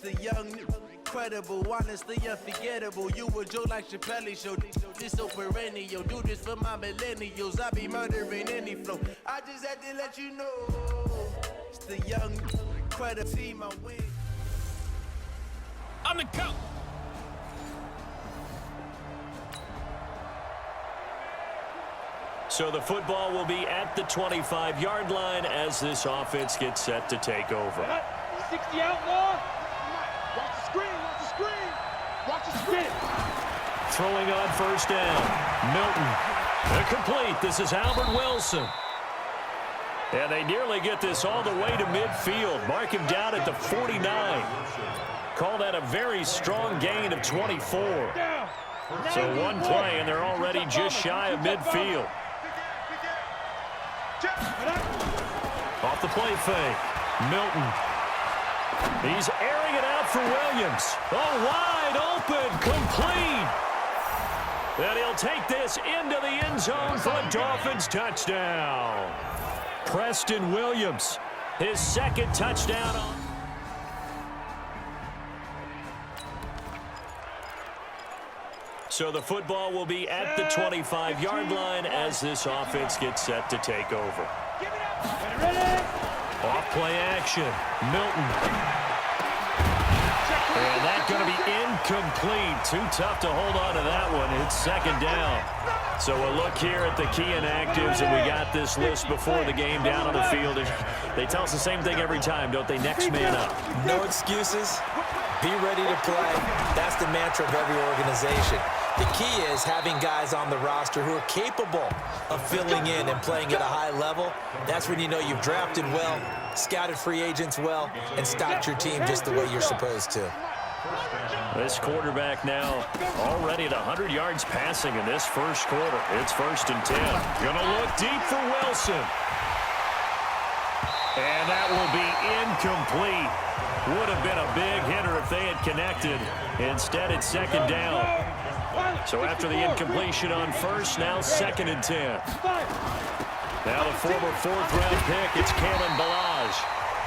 The young, incredible, honestly unforgettable. You a joke like Chappelle Show. This so perennial. Do this for my millennials. I be murdering any flow. I just had to let you know. It's the young, incredible. See my win. On the count. So the football will be at the 25-yard line as this offense gets set to take over. 60 outlaw. Watch the screen, watch the screen. Watch the screen. Throwing on first down. Milton. Incomplete. This is Albert Wilson. And they nearly get this all the way to midfield. Mark him down at the 49. Call that a very strong gain of 24. So one play, and they're already just shy of midfield. Off the play fake. Milton. He's airing it out for Williams. Oh, wide open, complete. And he'll take this into the end zone for a Dolphins touchdown. Preston Williams, his second touchdown on. So the football will be at the 25-yard line as this offense gets set to take over. Off play action. Milton. And that's going to be incomplete. Too tough to hold on to that one. It's second down. So we'll look here at the key inactives, and we got this list before the game down on the field. They tell us the same thing every time, don't they? Next man up. No excuses. Be ready to play. That's the mantra of every organization. The key is having guys on the roster who are capable of filling in and playing at a high level. That's when you know you've drafted well, scouted free agents well, and stocked your team just the way you're supposed to. This quarterback now already at 100 yards passing in this first quarter. It's 1st and 10. Gonna look deep for Wilson. And that will be incomplete. Would have been a big hitter if they had connected. Instead, it's second down. So after the incompletion on first, now 2nd and 10. Now the former 4th-round pick, it's Kalen Ballage.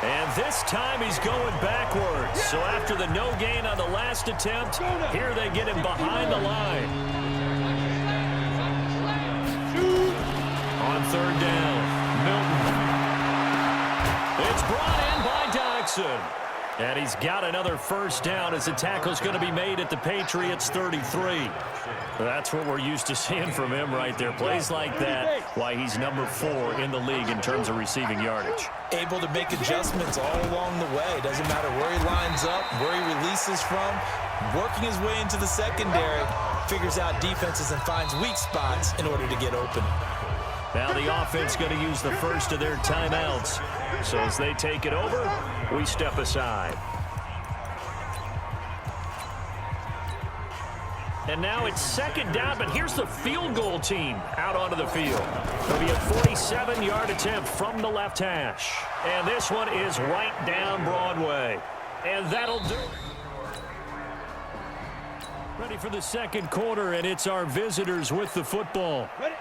And this time he's going backwards. So after the no gain on the last attempt, here they get him behind the line. On 3rd down, Milton. It's brought in by Dodson. And he's got another first down as the tackle's going to be made at the Patriots' 33. That's what we're used to seeing from him right there. Plays like that, why he's number 4 in the league in terms of receiving yardage. Able to make adjustments all along the way. Doesn't matter where he lines up, where he releases from. Working his way into the secondary, figures out defenses and finds weak spots in order to get open. Now the offense going to use the first of their timeouts. So as they take it over, we step aside. And now it's second down, but here's the field goal team out onto the field. It'll be a 47-yard attempt from the left hash. And this one is right down Broadway. And that'll do it. Ready for the second quarter, and it's our visitors with the football. Ready?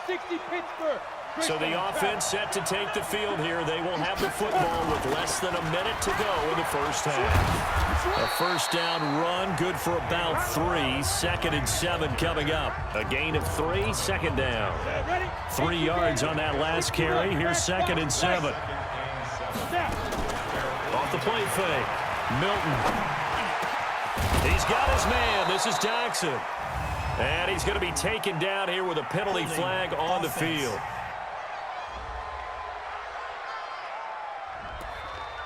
60 Pittsburgh. So the offense set to take the field here. They will have the football with less than a minute to go in the first half. A first down run, good for about 3. 2nd and 7 coming up. A gain of 3, second down. 3 yards on that last carry. Here's 2nd and 7. Off the play fake. Milton. He's got his man. This is Jackson. And he's going to be taken down here with a penalty flag on the field.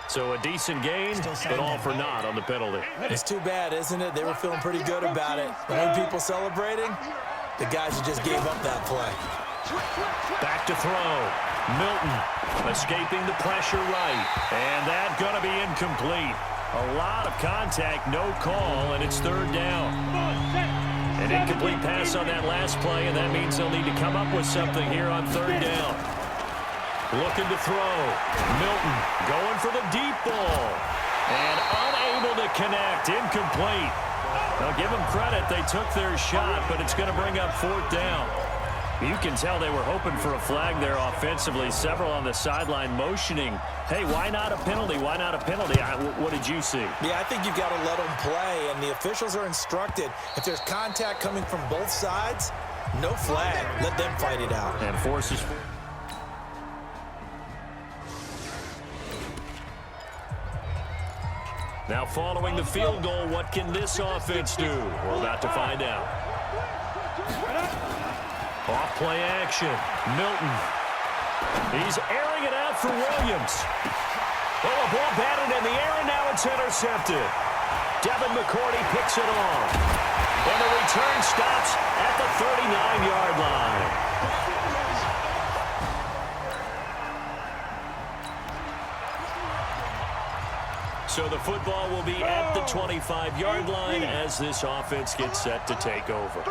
So a decent gain, but all for naught on the penalty. It's too bad, isn't it? They were feeling pretty good about it. When people celebrating, the guys who just gave up that play. Back to throw. Milton escaping the pressure right. And that's going to be incomplete. A lot of contact, no call, and it's 3rd down. An incomplete pass on that last play, and that means they'll need to come up with something here on 3rd down. Looking to throw. Milton going for the deep ball. And unable to connect. Incomplete. Now give them credit. They took their shot, but it's going to bring up 4th down. You can tell they were hoping for a flag there offensively. Several on the sideline motioning, hey, why not a penalty? Why not a penalty? What did you see? Yeah, I think you've got to let them play, and the officials are instructed, if there's contact coming from both sides, no flag. Let them fight it out. And forces. Now following the field goal, what can this offense do? We're about to find out. Off play action. Milton. He's airing it out for Williams. Oh, a ball batted in the air, and now it's intercepted. Devin McCourty picks it off. And the return stops at the 39-yard line. So the football will be at the 25-yard line as this offense gets set to take over.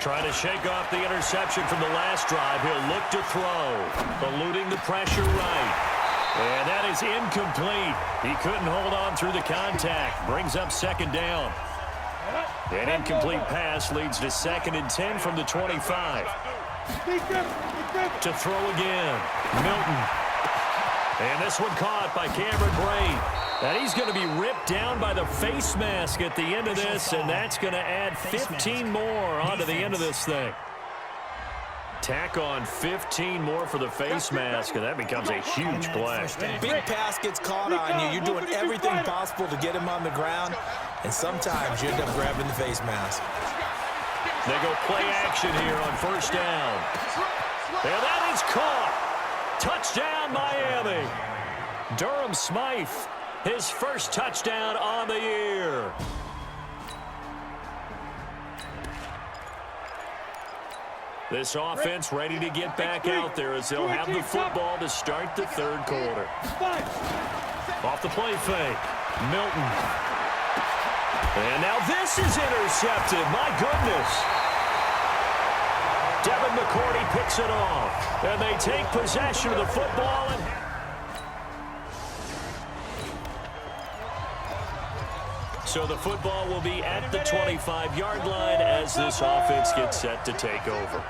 Trying to shake off the interception from the last drive. He'll look to throw. Eluding the pressure right. And that is incomplete. He couldn't hold on through the contact. Brings up second down. An incomplete pass leads to 2nd and 10 from the 25. To throw again. Milton. And this one caught by Cameron Brate. And he's going to be ripped down by the face mask at the end of this, and that's going to add 15 more onto the end of this thing. Tack on 15 more for the face mask, and that becomes a huge play. Big pass gets caught on you. You're doing everything possible to get him on the ground, and sometimes you end up grabbing the face mask. They go play action here on first down. And that is caught. Touchdown, Miami. Durham Smythe, his first touchdown on the year. This offense ready to get back out there as they'll have the football to start the third quarter. Off the play fake. Milton. And now this is intercepted. My goodness. Devin McCourty picks it off. And they take possession of the football. So the football will be at the 25-yard line as this offense gets set to take over.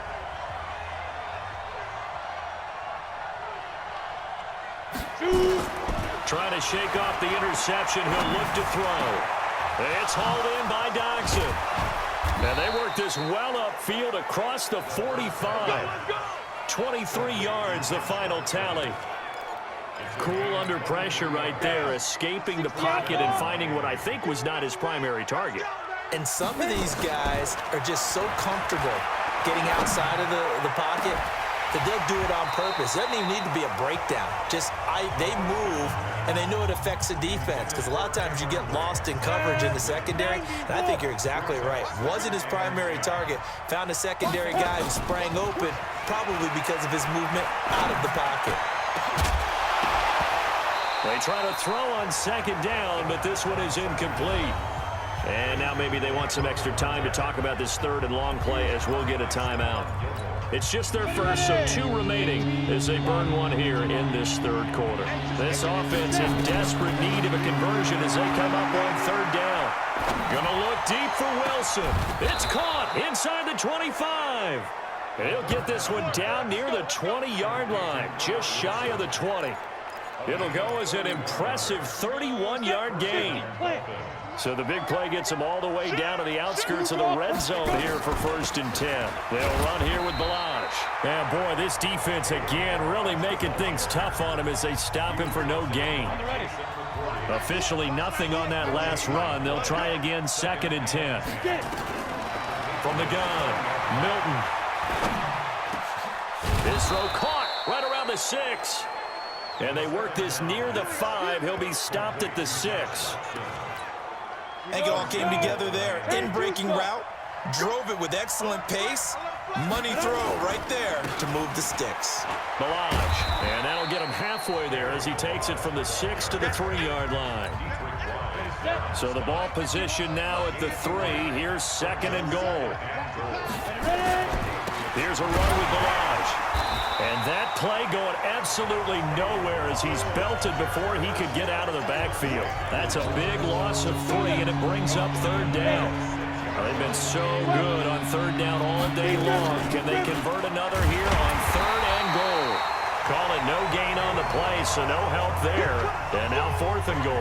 Trying to shake off the interception. He'll look to throw. It's hauled in by Dodson. And they work this well upfield across the 45. 23 yards, the final tally. Cool under pressure right there, escaping the pocket and finding what I think was not his primary target. And some of these guys are just so comfortable getting outside of the pocket that they'll do it on purpose. It doesn't even need to be a breakdown. They move, and they know it affects the defense, because a lot of times you get lost in coverage in the secondary, and I think you're exactly right. Wasn't his primary target. Found a secondary guy who sprang open, probably because of his movement out of the pocket. They try to throw on second down, but this one is incomplete. And now maybe they want some extra time to talk about this third and long play as we'll get a timeout. It's just their first, so 2 remaining as they burn one here in this third quarter. This offense in desperate need of a conversion as they come up on third down. Gonna look deep for Wilson. It's caught inside the 25. And he'll get this one down near the 20-yard line, just shy of the 20. It'll go as an impressive 31-yard gain. So the big play gets them all the way down to the outskirts of the red zone here for 1st and 10. They'll run here with Balaj. And boy, this defense again really making things tough on him as they stop him for no gain. Officially nothing on that last run. They'll try again 2nd and 10. From the gun, Milton. This throw caught right around the 6. And they work this near the 5. He'll be stopped at the 6. I think it all came together there. In-breaking route, drove it with excellent pace. Money throw right there to move the sticks. Balaj, and that'll get him halfway there as he takes it from the 6 to the 3-yard line. So the ball position now at the 3. Here's 2nd and goal. Here's a run with Balaj. And that play going absolutely nowhere as he's belted before he could get out of the backfield. That's a big loss of 3, and it brings up 3rd down. They've been so good on third down all day long. Can they convert another here on third and goal? Call it no gain on the play, so no help there. And now fourth and goal.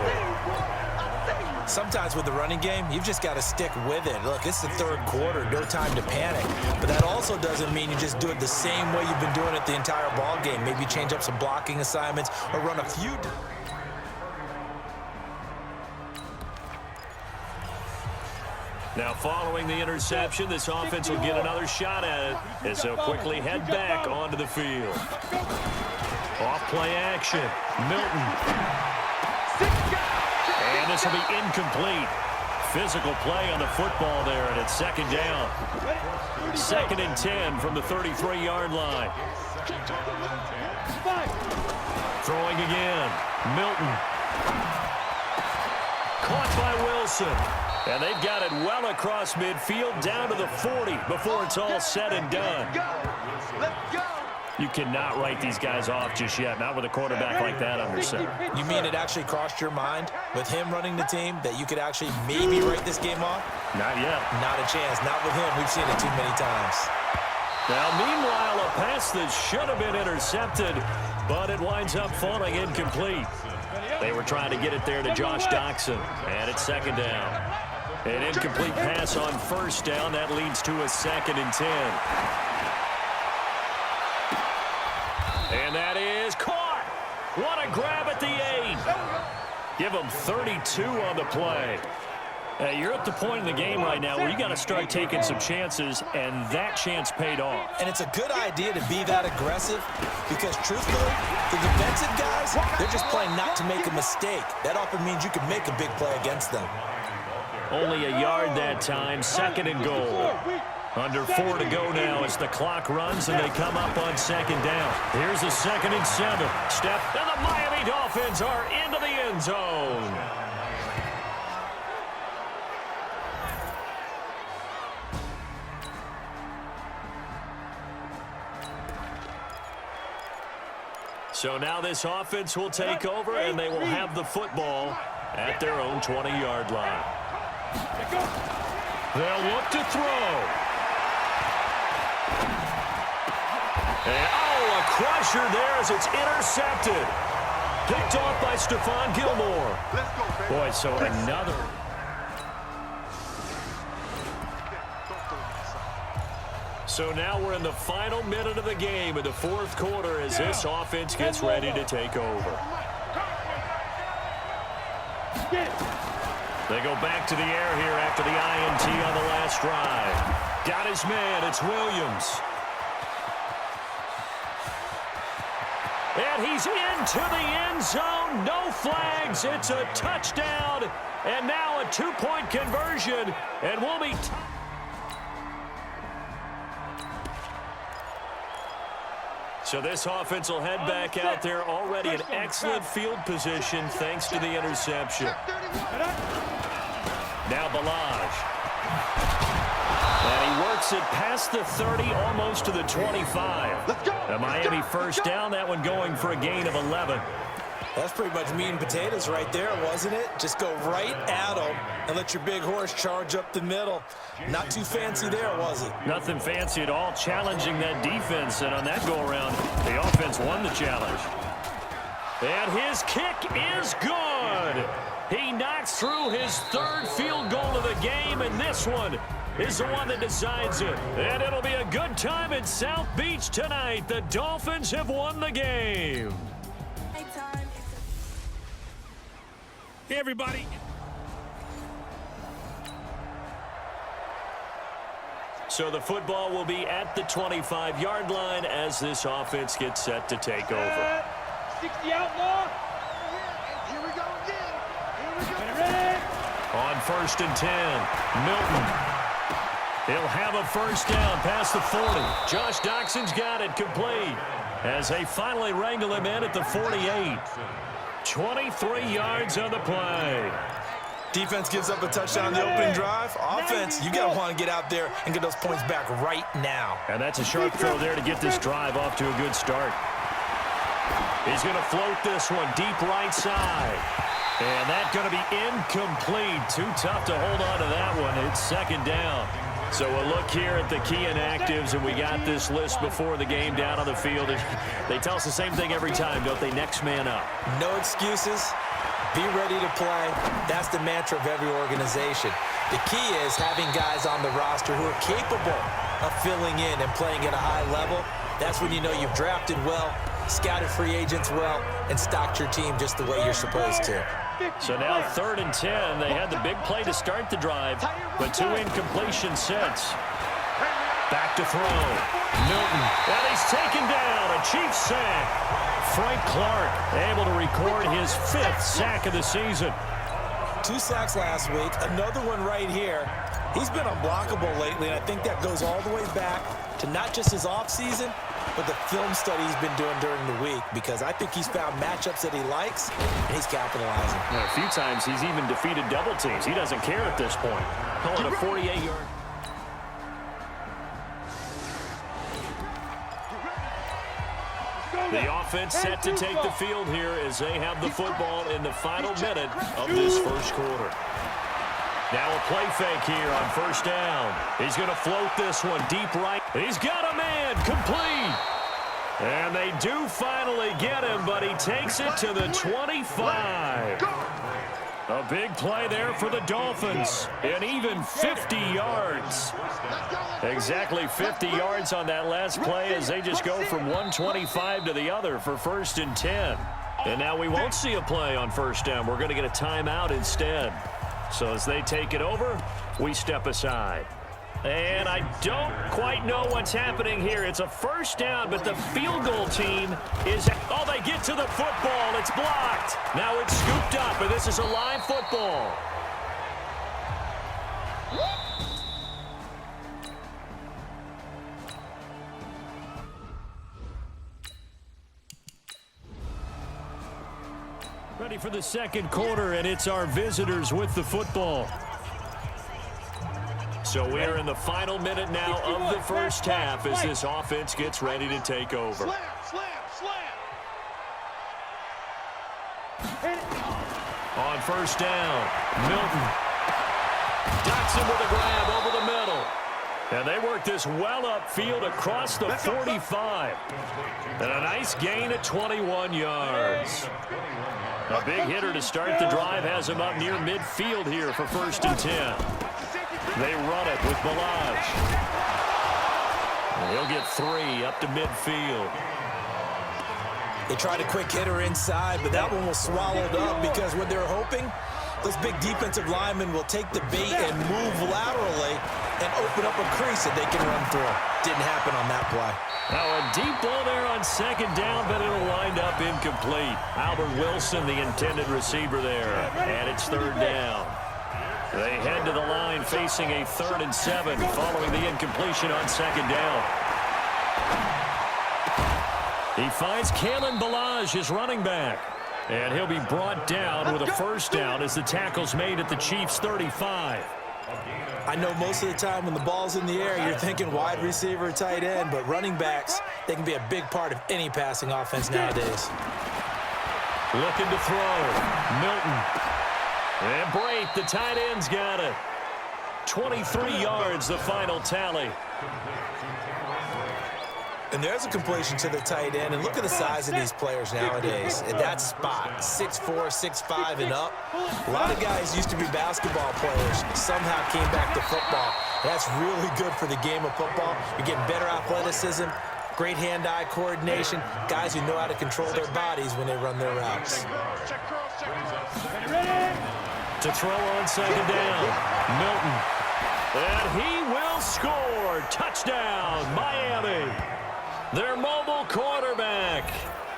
Sometimes with the running game, you've just got to stick with it. Look, it's the third quarter, no time to panic. But that also doesn't mean you just do it the same way you've been doing it the entire ball game. Maybe change up some blocking assignments or run a few. Now following the interception, this offense will get another shot at it as they'll quickly head back onto the field. Off play action, Milton. And this will be incomplete. Physical play on the football there, and it's second down. 2nd and 10 from the 33-yard line. Throwing again, Milton. Caught by Wilson. And they've got it well across midfield down to the 40 before it's all said and done. You cannot write these guys off just yet, not with a quarterback like that under center. You mean it actually crossed your mind with him running the team that you could actually maybe write this game off? Not yet. Not a chance. Not with him. We've seen it too many times. Now, meanwhile, a pass that should have been intercepted, but it winds up falling incomplete. They were trying to get it there to Josh Doxson, and it's second down. An incomplete pass on first down. That leads to a 2nd and 10. And that is caught. What a grab at the 8. Give them 32 on the play. You're at the point in the game right now where you got to start taking some chances, and that chance paid off. And it's a good idea to be that aggressive because, truthfully, the defensive guys, they're just playing not to make a mistake. That often means you can make a big play against them. Only a yard that time, 2nd and goal. Under 4 to go now as the clock runs and they come up on 2nd down. Here's a 2nd and 7. Step, and the Miami Dolphins are into the end zone. So now this offense will take over, and they will have the football at their own 20-yard line. They'll look to throw. And, a crusher there as it's intercepted. Picked off by Stephon Gilmore. Boy, so another. So now we're in the final minute of the game in the fourth quarter as this offense gets ready to take over. They go back to the air here after the INT on the last drive. Got his man, it's Williams. And he's into the end zone, no flags, it's a touchdown, and now a 2-point conversion, and we'll be... So this offense will head back out there already in excellent field position thanks to the interception. Now Balaj. And he works it past the 30, almost to the 25. A Miami first down, that one going for a gain of 11. That's pretty much meat and potatoes right there, wasn't it? Just go right at them and let your big horse charge up the middle. Not too fancy there, was it? Nothing fancy at all, challenging that defense, and on that go-around, the offense won the challenge. And his kick is good. He knocks through his 3rd field goal of the game, and this one is the one that decides it. And it'll be a good time in South Beach tonight. The Dolphins have won the game. Hey, everybody. So the football will be at the 25-yard line as this offense gets set to take over. 60 outlaw. Here we go again. Here we go. Ready? On 1st and 10, Milton. He'll have a first down past the 40. Josh Doxson's got it complete as they finally wrangle him in at the 48. 23 yards on the play. Defense gives up a touchdown on the opening drive. Offense, you got to want to get out there and get those points back right now. And that's a sharp throw there to get this drive off to a good start. He's going to float this one deep right side. And that's going to be incomplete. Too tough to hold on to that one. It's second down. So we'll look here at the key inactives, and we got this list before the game down on the field. They tell us the same thing every time, don't they? Next man up. No excuses. Be ready to play. That's the mantra of every organization. The key is having guys on the roster who are capable of filling in and playing at a high level. That's when you know you've drafted well, scouted free agents well, and stocked your team just the way you're supposed to. So now 3rd and 10. They had the big play to start the drive, but 2 incompletion sets. Back to throw. Milton. And he's taken down. A Chiefs sack. Frank Clark able to record his 5th sack of the season. 2 sacks last week. Another one right here. He's been unblockable lately, and I think that goes all the way back to not just his offseason, but the film study he's been doing during the week, because I think he's found matchups that he likes, and he's capitalizing. A few times he's even defeated double teams. He doesn't care at this point. Call it a 48-yard. The offense set to take the field here as they have the football in the final minute of this first quarter. Now a play fake here on first down. He's going to float this one deep right. He's got a man, complete. And they do finally get him, but he takes it to the 25. A big play there for the Dolphins, and even 50 yards. Exactly 50 yards on that last play as they just go from 125 to the other for 1st and 10. And now we won't see a play on first down. We're going to get a timeout instead. So as they take it over, we step aside. And I don't quite know what's happening here. It's a first down, but the field goal team is... Oh, they get to the football. It's blocked. Now it's scooped up, and this is a live football. Ready for the second quarter, and it's our visitors with the football. So we're in the final minute now of the first half as this offense gets ready to take over. On first down, Milton docks him with a grab over the middle. And they work this well upfield across the 45. And a nice gain of 21 yards. A big hitter to start the drive has him up near midfield here for 1st and 10. They run it with Balaj. He'll get 3 up to midfield. They tried a quick hitter inside, but that one was swallowed up because what they're hoping, those big defensive linemen will take the bait and move laterally and open up a crease that they can run through. Didn't happen on that play. Now a deep ball there on second down, but it'll wind up incomplete. Albert Wilson, the intended receiver there, and it's 3rd down. They head to the line facing a 3rd and 7 following the incompletion on second down. He finds Kalen Balaj, his running back. And he'll be brought down with a first down as the tackle's made at the Chiefs' 35. I know most of the time when the ball's in the air, you're thinking wide receiver, tight end, but running backs, they can be a big part of any passing offense nowadays. Looking to throw. Milton. And Brate, the tight end's got it. 23 yards, the final tally. And there's a completion to the tight end. And look at the size of these players nowadays. At that spot, 6'4", 6'5", and up. A lot of guys used to be basketball players. Somehow came back to football. That's really good for the game of football. You're getting better athleticism, great hand-eye coordination, guys who know how to control their bodies when they run their routes. To throw on second down, Milton. And he will score. Touchdown, Miami. Their mobile quarterback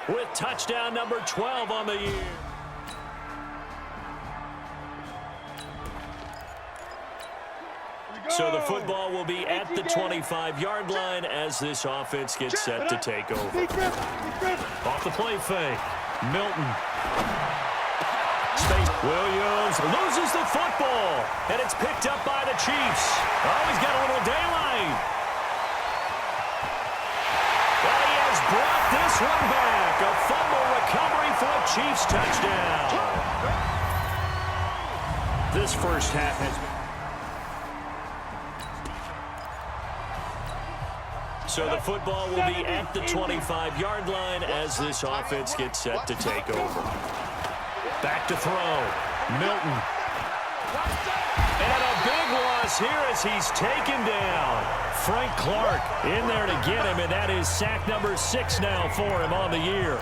with touchdown number 12 on the year. So the football will be at the 25-yard line as this offense gets set to take over. Off the play fake, Milton. Space. Williams loses the football, and it's picked up by the Chiefs. Oh, he's got a little daylight. Well, he has brought this one back. A fumble recovery for a Chiefs touchdown. This first half has been... So the football will be at the 25-yard line as this offense gets set to take over. Back to throw. Milton. And a big loss here as he's taken down. Frank Clark in there to get him, and that is sack number 6 now for him on the year.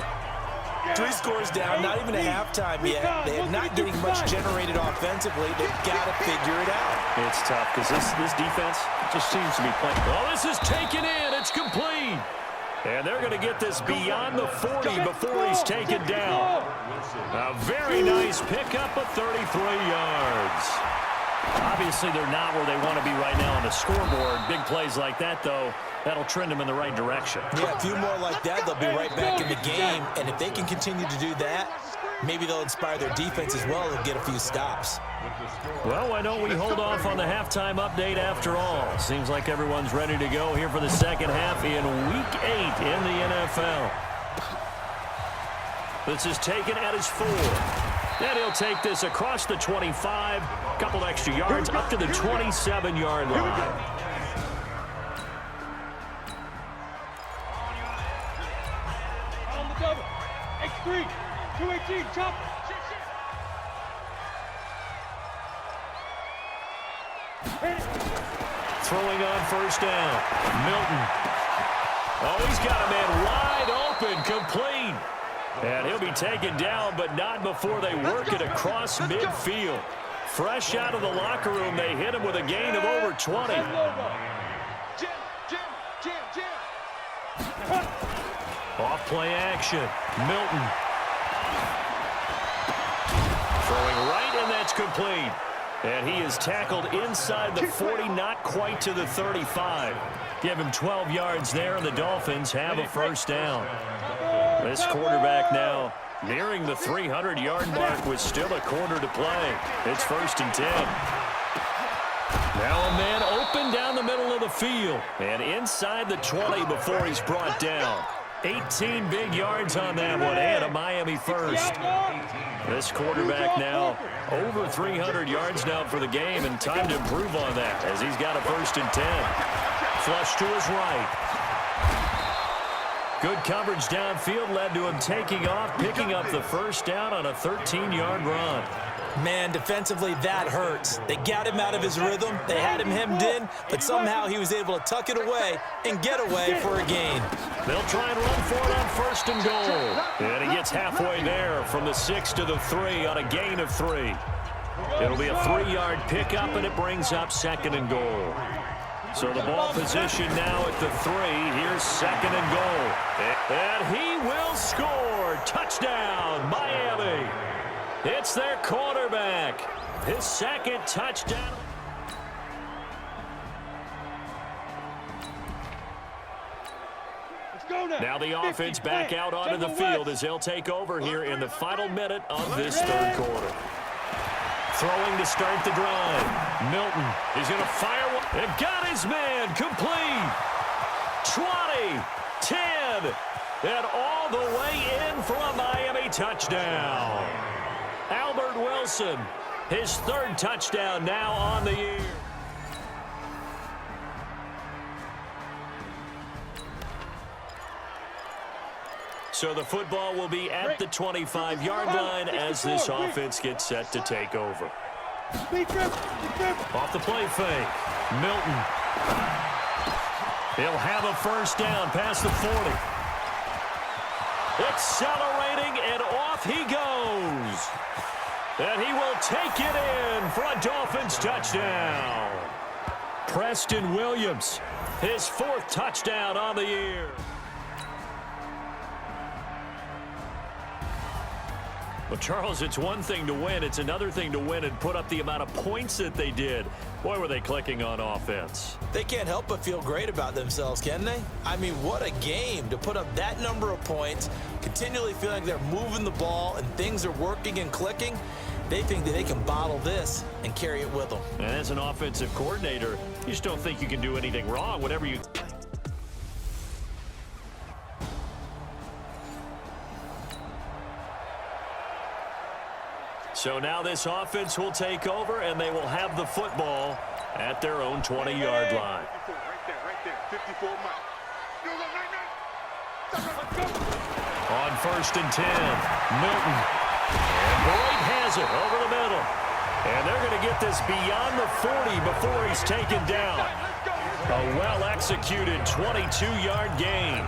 3 scores down, not even a halftime yet. They are not getting much generated offensively. They've got to figure it out. It's tough because this defense just seems to be playing. Oh, this is taken in. It's complete. And they're going to get this beyond the 40 before he's taken down. A very nice pickup of 33 yards. Obviously, they're not where they want to be right now on the scoreboard. Big plays like that, though, that'll trend them in the right direction. Yeah, a few more like that, they'll be right back in the game. And if they can continue to do that, maybe they'll inspire their defense as well and get a few stops. Well, why don't we hold off on the halftime update after all? Seems like everyone's ready to go here for the second half in Week 8 in the NFL. This is taken at his 4. And he'll take this across the 25, couple extra yards up to the 27-yard line. On the double. X3. 218. Chop. Throwing on first down. Milton. Oh, he's got a man wide open, complete. And he'll be taken down, but not before they work it across midfield. Fresh out of the locker room, they hit him with a gain of over 20. Off play action. Milton. Throwing right, and that's complete. And he is tackled inside the 40, not quite to the 35. Give him 12 yards there, and the Dolphins have a first down. This quarterback now nearing the 300-yard mark with still a quarter to play. It's 1st and 10. Now a man open down the middle of the field and inside the 20 before he's brought down. 18 big yards on that one and a Miami first. This quarterback now over 300 yards now for the game, and time to improve on that as he's got a 1st and 10. Flush to his right. Good coverage downfield led to him taking off, picking up the first down on a 13-yard run. Man, defensively, that hurts. They got him out of his rhythm. They had him hemmed in, but somehow he was able to tuck it away and get away for a gain. They'll try and run for it on 1st and goal. And he gets halfway there from the 6 to the 3 on a gain of 3. It'll be a 3-yard pickup, and it brings up 2nd and goal. So the ball position now at the 3. Here's 2nd and goal. And he will score. Touchdown, Miami. It's their quarterback. His 2nd touchdown. Now the offense back out onto the field as they'll take over here in the final minute of this 3rd quarter. Throwing to start the drive. Milton is going to fire one. And got his man complete. 20, 10, and all the way in for a Miami touchdown. Albert Wilson, his 3rd touchdown now on the year. So the football will be at the 25-yard line as this offense gets set to take over. Off the play fake. Milton. He'll have a first down past the 40. Accelerating, and off he goes. And he will take it in for a Dolphins touchdown. Preston Williams, his 4th touchdown on the year. Well, Charles, it's one thing to win. It's another thing to win and put up the amount of points that they did. Boy, were they clicking on offense. They can't help but feel great about themselves, can they? I mean, what a game to put up that number of points, continually feeling like they're moving the ball and things are working and clicking. They think that they can bottle this and carry it with them. And as an offensive coordinator, you just don't think you can do anything wrong. Whatever you... So now this offense will take over, and they will have the football at their own 20-yard line. Right there. 54 miles. On 1st and 10, Milton. And Boyd has it over the middle. And they're going to get this beyond the 40 before he's taken down. A well-executed 22-yard gain.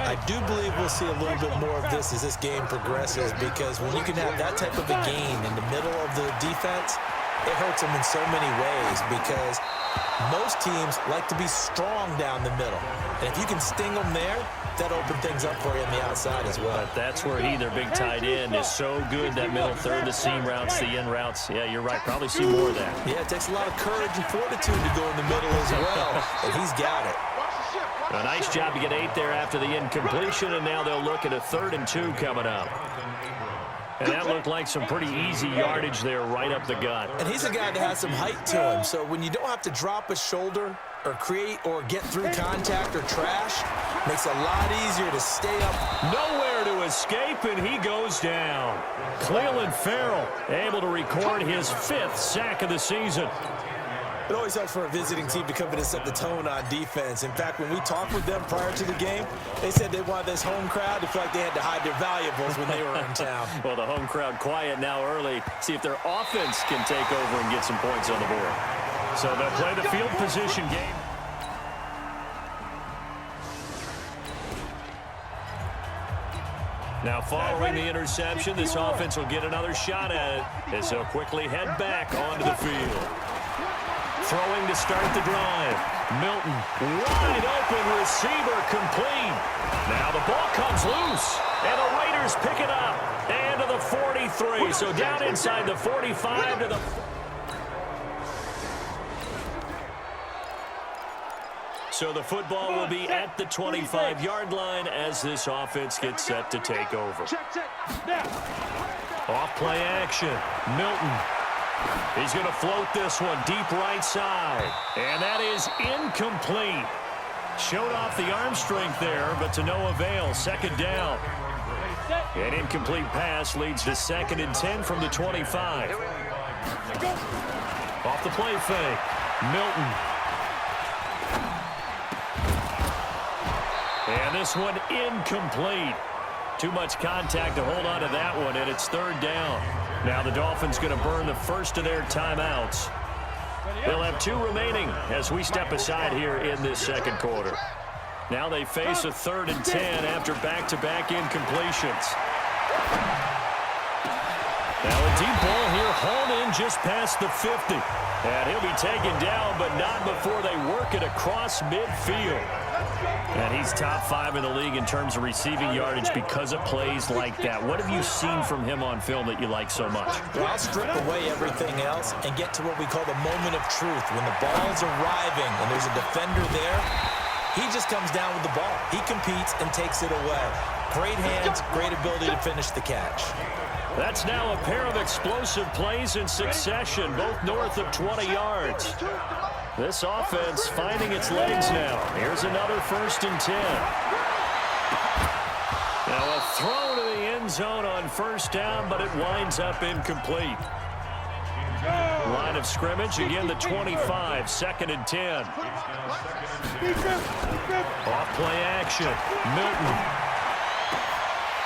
I do believe we'll see a little bit more of this as this game progresses, because when you can have that type of a gain in the middle of the defense, it hurts them in so many ways, because most teams like to be strong down the middle. And if you can sting them there, that'll open things up for you on the outside as well. But that's where their big tight end, is so good, that middle third, the seam routes, the in routes. Yeah, you're right. Probably see more of that. Yeah, it takes a lot of courage and fortitude to go in the middle as well, and he's got it. A nice job to get 8 there after the incompletion, and now they'll look at a 3rd and 2 coming up. And that looked like some pretty easy yardage there right up the gut. And he's a guy that has some height to him, so when you don't have to drop a shoulder or create or get through contact or trash, makes it a lot easier to stay up. Nowhere to escape, and he goes down. Cleveland Farrell able to record his 5th sack of the season. It always helps for a visiting team to come in and set the tone on defense. In fact, when we talked with them prior to the game, they said they wanted this home crowd to feel like they had to hide their valuables when they were in town. Well, the home crowd quiet now early. See if their offense can take over and get some points on the board. So they'll play the field position game. Now following the interception, this offense will get another shot at it as they'll quickly head back onto the field. Throwing to start the drive. Milton, wide open receiver, complete. Now the ball comes loose, and the Raiders pick it up. And to the 43, so down inside the 45 to the... So the football will be at the 25-yard line as this offense gets set to take over. Off play action. Milton. He's going to float this one deep right side. And that is incomplete. Showed off the arm strength there, but to no avail. 2nd down. An incomplete pass leads to 2nd and 10 from the 25. Off the play fake. Milton. And this one incomplete. Too much contact to hold on to that one, and it's 3rd down. Now the Dolphins going to burn the first of their timeouts. They'll have 2 remaining as we step aside here in this 2nd quarter. Now they face a 3rd and 10 after back-to-back incompletions. Now a deep ball here hauled in just past the 50. And he'll be taken down, but not before they work it across midfield. And he's top 5 in the league in terms of receiving yardage because of plays like that. What have you seen from him on film that you like so much? Well, I'll strip away everything else and get to what we call the moment of truth. When the ball's arriving and there's a defender there, he just comes down with the ball. He competes and takes it away. Great hands, great ability to finish the catch. That's now a pair of explosive plays in succession, both north of 20 yards. This offense finding its legs now. Here's another 1st and 10. Now a throw to the end zone on 1st down, but it winds up incomplete. Line of scrimmage, again the 25, 2nd and 10. Off play action, Milton.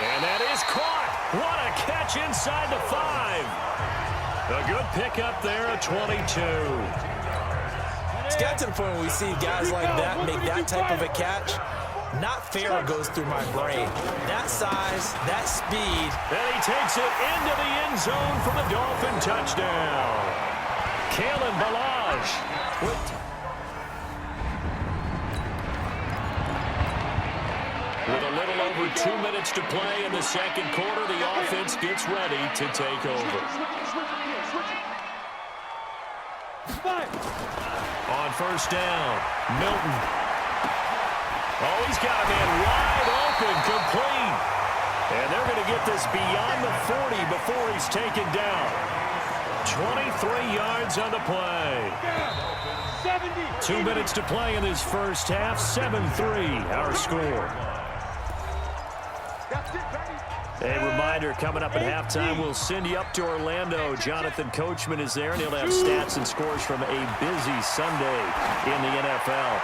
And that is caught. What a catch inside the 5. A good pickup there at 22. It's got to the point where we see guys like that make that type of a catch. Not fair goes through my brain. That size, that speed. And he takes it into the end zone for the Dolphin touchdown. Kalen Ballage. With a little over 2 minutes to play in the 2nd quarter, the offense gets ready to take over. On 1st down, Milton. Oh, he's got a man wide open, complete. And they're going to get this beyond the 40 before he's taken down. 23 yards on the play. 2 minutes to play in this first half, 7-3 our score. A reminder, coming up at halftime, we'll send you up to Orlando. Jonathan Coachman is there, and he'll have stats and scores from a busy Sunday in the NFL.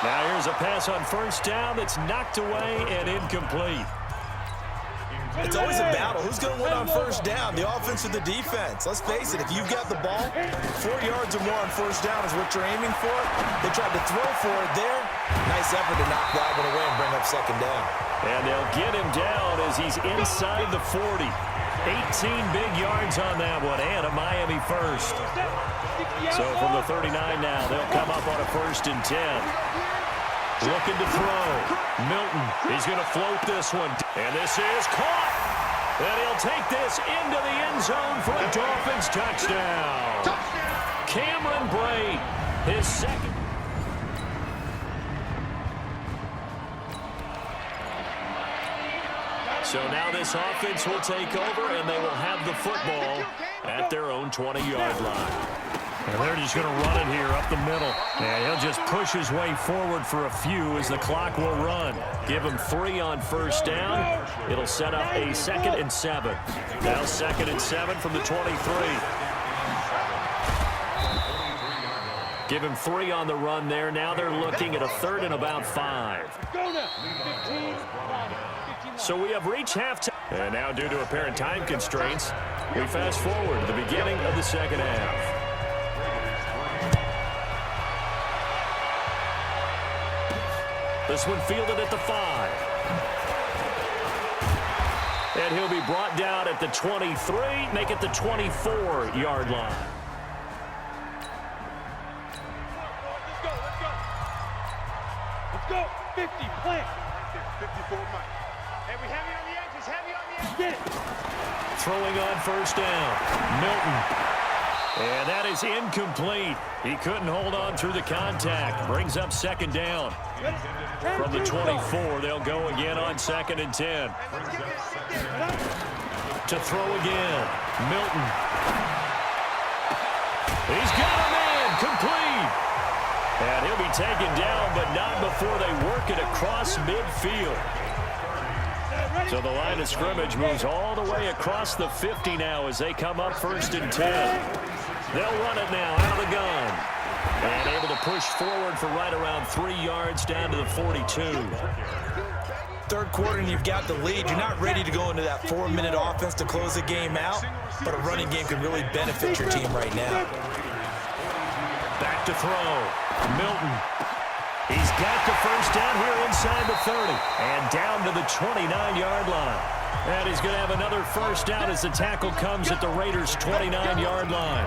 Now here's a pass on first down that's knocked away and incomplete. It's always a battle. Who's going to win on first down, the offense or the defense? Let's face it, if you've got the ball, 4 yards or more on first down is what you're aiming for. They tried to throw for it there. Nice effort to knock that one away and bring up second down. And they'll get him down as he's inside the 40. 18 big yards on that one, and a Miami first. So from the 39 now, they'll come up on a 1st and 10. Looking to throw. Milton, he's going to float this one. And this is caught. And he'll take this into the end zone for a Dolphins touchdown. Cameron Brate, his second. So now this offense will take over, and they will have the football at their own 20-yard line. And they're just going to run it here up the middle. And he'll just push his way forward for a few as the clock will run. Give him 3 on first down. It'll set up a 2nd and 7. Now 2nd and 7 from the 23. Give him 3 on the run there. Now they're looking at a 3rd and about 5. So we have reached halftime. And now due to apparent time constraints, we fast forward to the beginning of the second half. This one fielded at the 5. And he'll be brought down at the 23, make it the 24-yard line. Let's go. 50, plant. 54, Mike. Hey, we heavy on the edges, heavy on the edges. Get it. Throwing on first down, Milton. And that is incomplete. He couldn't hold on through the contact. Brings up 2nd down. From the 24, they'll go again on 2nd and 10. To throw again, Milton. He's got him in, complete. And he'll be taken down, but not before they work it across midfield. So the line of scrimmage moves all the way across the 50 now as they come up 1st and 10. They'll run it now out of the gun. And able to push forward for right around 3 yards down to the 42. 3rd quarter and you've got the lead. You're not ready to go into that 4-minute offense to close the game out, but a running game can really benefit your team right now. Back to throw. Milton. He's got the first down here inside the 30 and down to the 29-yard line. And he's going to have another first down as the tackle comes at the Raiders' 29-yard line.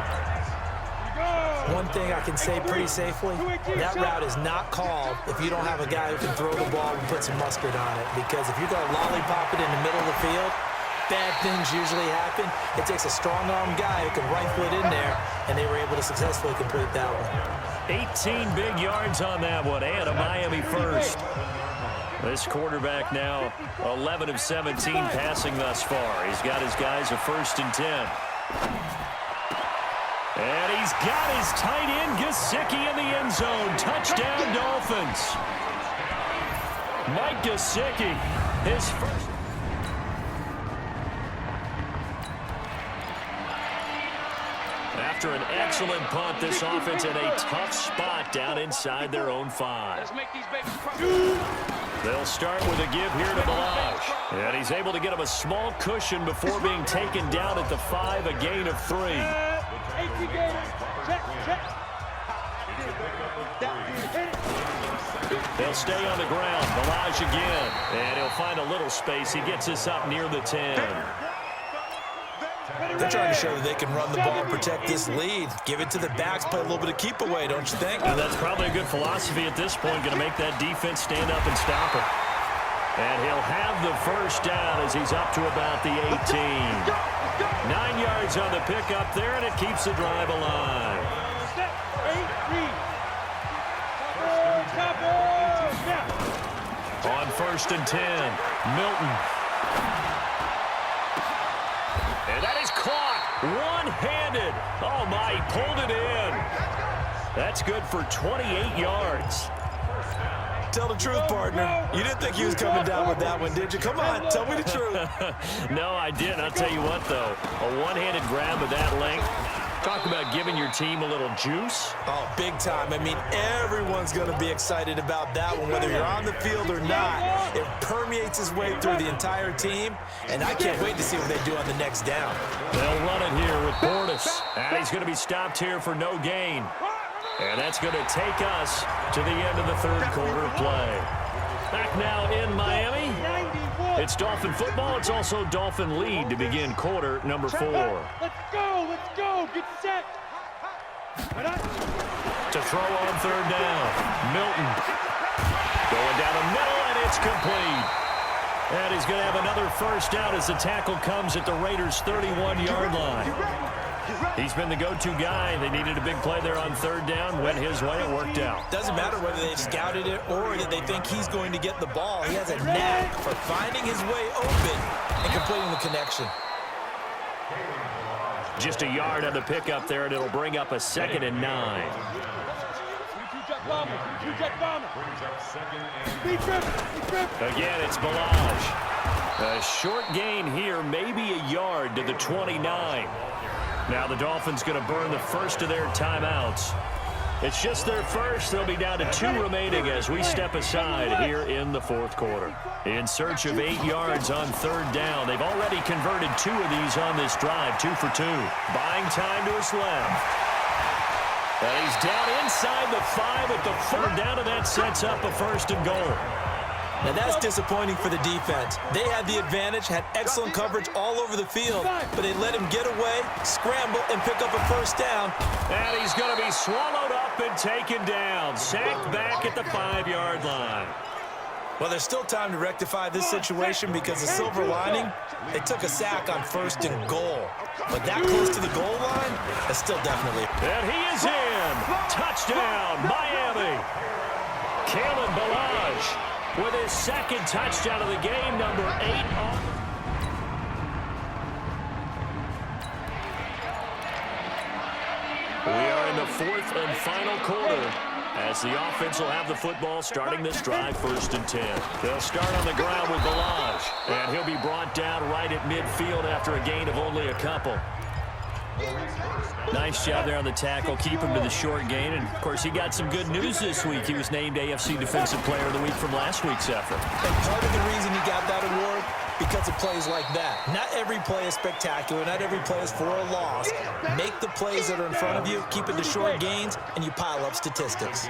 One thing I can say pretty safely, that route is not called if you don't have a guy who can throw the ball and put some mustard on it. Because if you're going to lollipop it in the middle of the field, bad things usually happen. It takes a strong-arm guy who can rifle it in there, and they were able to successfully complete that one. 18 big yards on that one, and a Miami first. This quarterback now 11 of 17 passing thus far. He's got his guys a 1st and 10. And he's got his tight end, Gesicki, in the end zone. Touchdown, Dolphins. Mike Gesicki, his first. After an excellent punt, this offense in a tough spot down inside their own 5. Let's make these babies cry. They'll start with a give here to Balaj. And he's able to get him a small cushion before being taken down at the 5, a gain of 3. They'll stay on the ground. Balaj again. And he'll find a little space. He gets us up near the 10. They're trying to show that they can run the ball and protect this lead. Give it to the backs, play a little bit of keep away, don't you think? And that's probably a good philosophy at this point. Going to make that defense stand up and stop it. And he'll have the first down as he's up to about the 18. 9 yards on the pickup there, and it keeps the drive alive. On 1st and 10, Milton. And that is caught one-handed. Oh, my, he pulled it in. That's good for 28 yards. Tell the truth, partner. You didn't think he was coming down with that one, did you? Come on, tell me the truth. No, I didn't. I'll tell you what, though. A one-handed grab of that length. Talk about giving your team a little juice. Oh, big time. I mean, everyone's going to be excited about that one, whether you're on the field or not. It permeates his way through the entire team, and I can't wait to see what they do on the next down. They'll run it here with Bortles. And he's going to be stopped here for no gain. And that's going to take us to the end of the third quarter play. Back now in Miami. It's Dolphin football. It's also Dolphin lead to begin quarter number 4. Let's go, get set. To throw on third down. Milton going down the middle, and it's complete. And he's going to have another first down as the tackle comes at the Raiders' 31-yard line. He's been the go-to guy. They needed a big play there on third down. Went his way. It worked out. Doesn't matter whether they've scouted it or that they think he's going to get the ball. He has a knack for finding his way open and completing the connection. Just a yard on the pickup there, and it'll bring up a 2nd and 9. Again, it's Balaj. A short gain here, maybe a yard to the 29. Now the Dolphins going to burn the first of their timeouts. It's just their first. They'll be down to 2 remaining as we step aside here in the fourth quarter. In search of 8 yards on third down. They've already converted 2 of these on this drive, 2 for 2. Buying time to his left. And he's down inside the 5 at the third down, and that sets up a 1st and goal. Now that's disappointing for the defense. They had the advantage, had excellent coverage all over the field, but they let him get away, scramble, and pick up a first down. And he's going to be swallowed up and taken down. Sacked back at the 5-yard line. Well, there's still time to rectify this situation because the silver lining, they took a sack on 1st and goal. But that close to the goal line, that's still definitely. And he is in. Touchdown, Miami. Kalen Balaj with his 2nd touchdown of the game, number 8. We are in the 4th and final quarter as the offense will have the football starting this drive, 1st and 10. They'll start on the ground with Balaj, and he'll be brought down right at midfield after a gain of only a couple. Nice job there on the tackle. Keep him to the short gain. And, of course, he got some good news this week. He was named AFC Defensive Player of the Week from last week's effort. And part of the reason he got that award, because of plays like that. Not every play is spectacular. Not every play is for a loss. Make the plays that are in front of you, keep it to short gains, and you pile up statistics.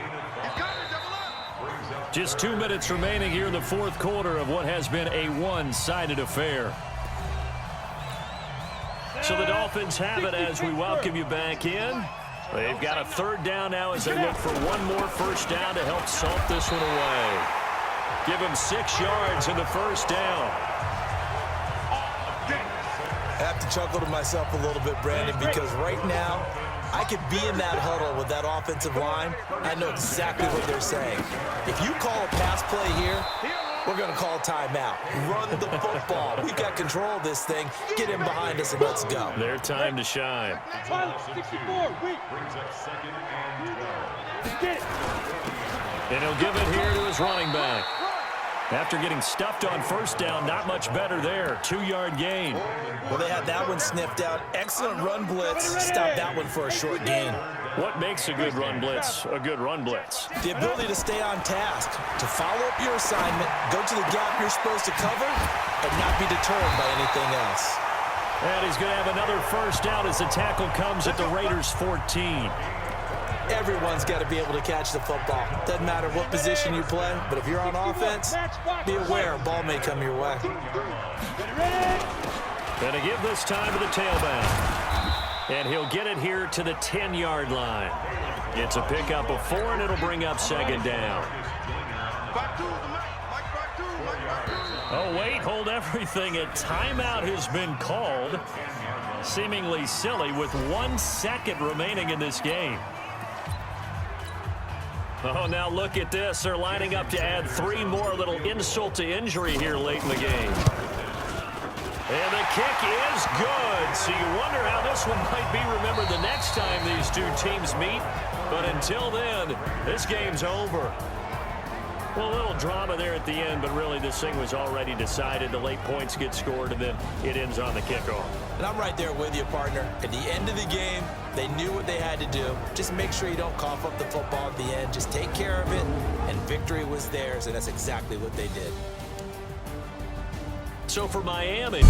Just 2 minutes remaining here in the fourth quarter of what has been a one-sided affair. So the Dolphins have it as we welcome you back in. They've got a third down now as they look for one more first down to help salt this one away. Give him 6 yards in the first down. I have to chuckle to myself a little bit, Brandon, because right now I could be in that huddle with that offensive line. I know exactly what they're saying. If you call a pass play here, we're going to call timeout. Run the football. We've got control of this thing. Get in behind us and let's go. Their time to shine. 64, wait. And he'll give it here to his running back. After getting stuffed on first down, not much better there. 2-yard gain. Well, they had that one sniffed out. Excellent run blitz. Stop that one for a short gain. What makes a good run blitz a good run blitz? The ability to stay on task, to follow up your assignment, go to the gap you're supposed to cover, and not be deterred by anything else. And he's going to have another first down as the tackle comes at the Raiders' 14. Everyone's got to be able to catch the football. Doesn't matter what position you play, but if you're on offense, be aware a ball may come your way. Going to give this time to the tailback. And he'll get it here to the 10-yard line. It's a pickup of 4, and it'll bring up second down. Oh, wait, hold everything. A timeout has been called. Seemingly silly with 1 second remaining in this game. Oh, now look at this. They're lining up to add 3 more. Little insult to injury here late in the game. And the kick is good. So you wonder how this one might be remembered the next time these two teams meet. But until then, this game's over. Well, a little drama there at the end, but really this thing was already decided. The late points get scored, and then it ends on the kickoff. And I'm right there with you, partner. At the end of the game, they knew what they had to do. Just make sure you don't cough up the football at the end. Just take care of it, and victory was theirs, and that's exactly what they did. So for Miami...